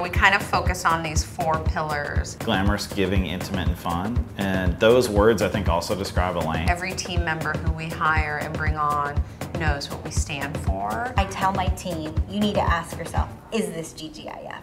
We kind of focus on these 4 pillars. Glamorous, giving, intimate, and fun. And those words, I think, also describe Elaine. Every team member who we hire and bring on knows what we stand for. I tell my team, you need to ask yourself, is this GGIF?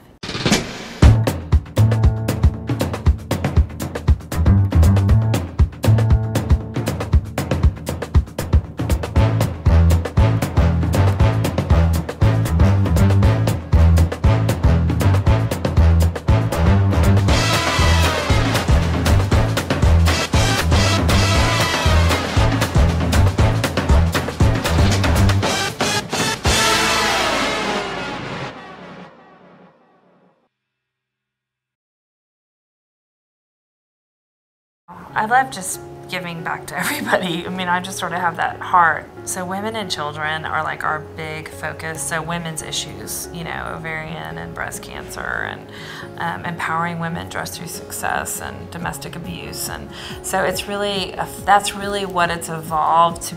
I love just giving back to everybody. I mean, I just sort of have that heart. So women and children are like our big focus. So women's issues, you know, ovarian and breast cancer, and empowering women dressed through success and domestic abuse. And so it's really, that's really what it's evolved to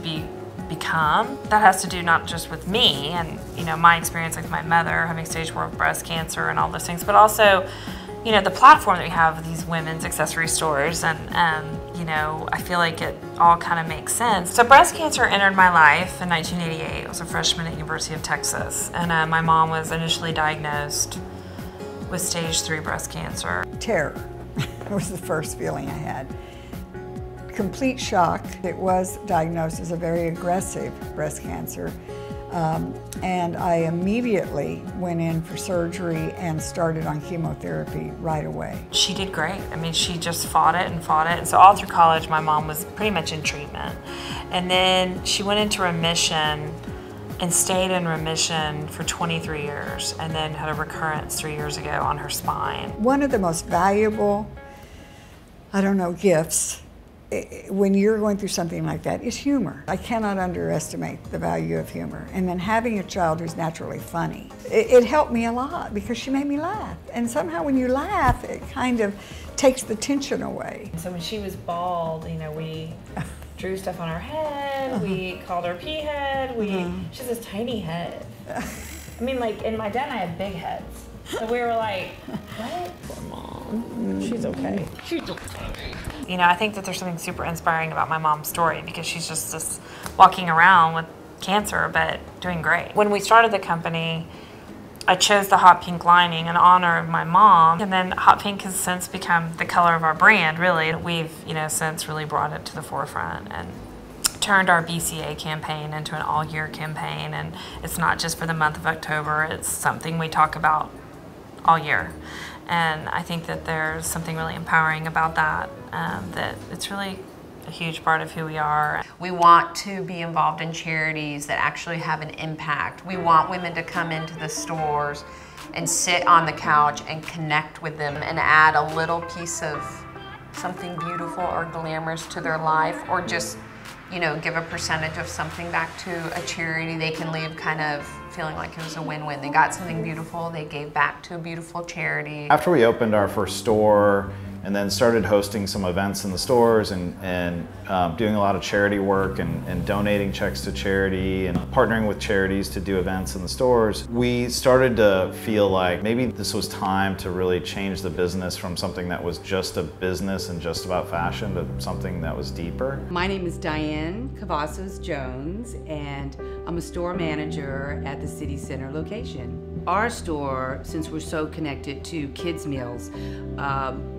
become. That has to do not just with me and, you know, my experience with my mother having stage 4 breast cancer and all those things, but also, you know, the platform that we have with these women's accessory stores, and you know, I feel like it all kind of makes sense. So breast cancer entered my life in 1988. I was a freshman at University of Texas, and my mom was initially diagnosed with stage 3 breast cancer. Terror was the first feeling I had. Complete shock. It was diagnosed as a very aggressive breast cancer. And I immediately went in for surgery and started on chemotherapy right away. She did great. I mean, she just fought it and fought it. And so all through college, my mom was pretty much in treatment. And then she went into remission and stayed in remission for 23 years, and then had a recurrence 3 years ago on her spine. One of the most valuable, gifts when you're going through something like that is humor. I cannot underestimate the value of humor. And then having a child who's naturally funny, it helped me a lot because she made me laugh. And somehow when you laugh, it kind of takes the tension away. So when she was bald, you know, we drew stuff on her head, we called her pea head, she has this tiny head. I mean, like, in my dad and I had big heads. So we were like, what? Poor mom. She's okay. She's okay. You know, I think that there's something super inspiring about my mom's story, because she's just walking around with cancer, but doing great. When we started the company, I chose the hot pink lining in honor of my mom, and then hot pink has since become the color of our brand, really. We've, you know, since really brought it to the forefront and turned our BCA campaign into an all-year campaign, and it's not just for the month of October, it's something we talk about all year. And I think that there's something really empowering about that, that it's really a huge part of who we are. We want to be involved in charities that actually have an impact. We want women to come into the stores and sit on the couch and connect with them and add a little piece of something beautiful or glamorous to their life, or just, you know, give a percentage of something back to a charity. They can leave kind of feeling like it was a win-win. They got something beautiful, they gave back to a beautiful charity. After we opened our first store and then started hosting some events in the stores and doing a lot of charity work and donating checks to charity and partnering with charities to do events in the stores, we started to feel like maybe this was time to really change the business from something that was just a business and just about fashion to something that was deeper. My name is Diane Cavazos Jones, and I'm a store manager at the City Center location. Our store, since we're so connected to kids' meals,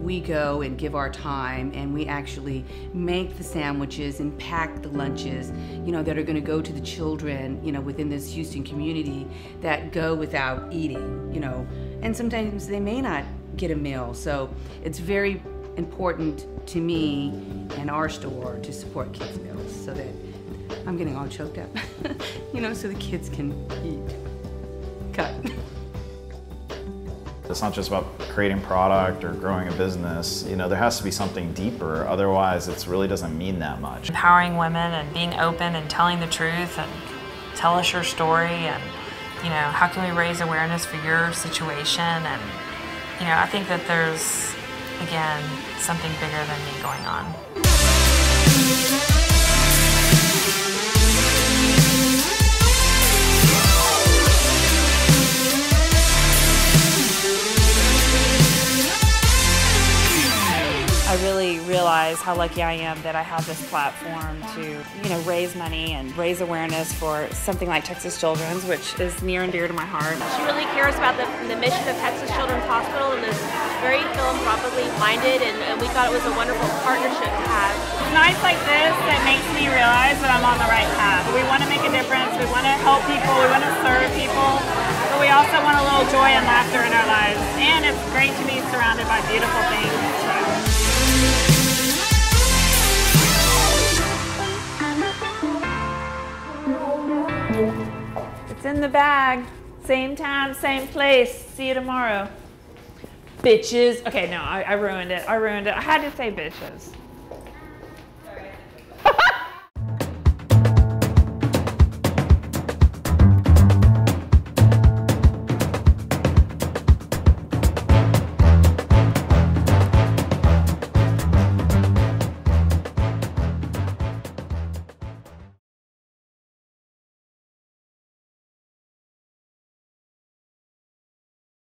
we go and give our time, and we actually make the sandwiches and pack the lunches, you know, that are going to go to the children, you know, within this Houston community that go without eating, you know, and sometimes they may not get a meal. So it's very important to me and our store to support kids' meals, so that I'm getting all choked up, you know, so the kids can eat. Cut. It's not just about creating product or growing a business. You know, there has to be something deeper. Otherwise, it really doesn't mean that much. Empowering women and being open and telling the truth, and tell us your story, and, you know, how can we raise awareness for your situation? And, you know, I think that there's, again, something bigger than me going on. realize how lucky I am that I have this platform to, you know, raise money and raise awareness for something like Texas Children's, which is near and dear to my heart. She really cares about the mission of Texas Children's Hospital and is very philanthropically minded, and we thought it was a wonderful partnership to have. Nights like this that makes me realize that I'm on the right path. We want to make a difference, we want to help people, we want to serve people, but we also want a little joy and laughter in our lives. And it's great to be surrounded by beautiful things too. It's in the bag. Same time, same place. See you tomorrow. Bitches. Okay, no, I ruined it. I had to say bitches.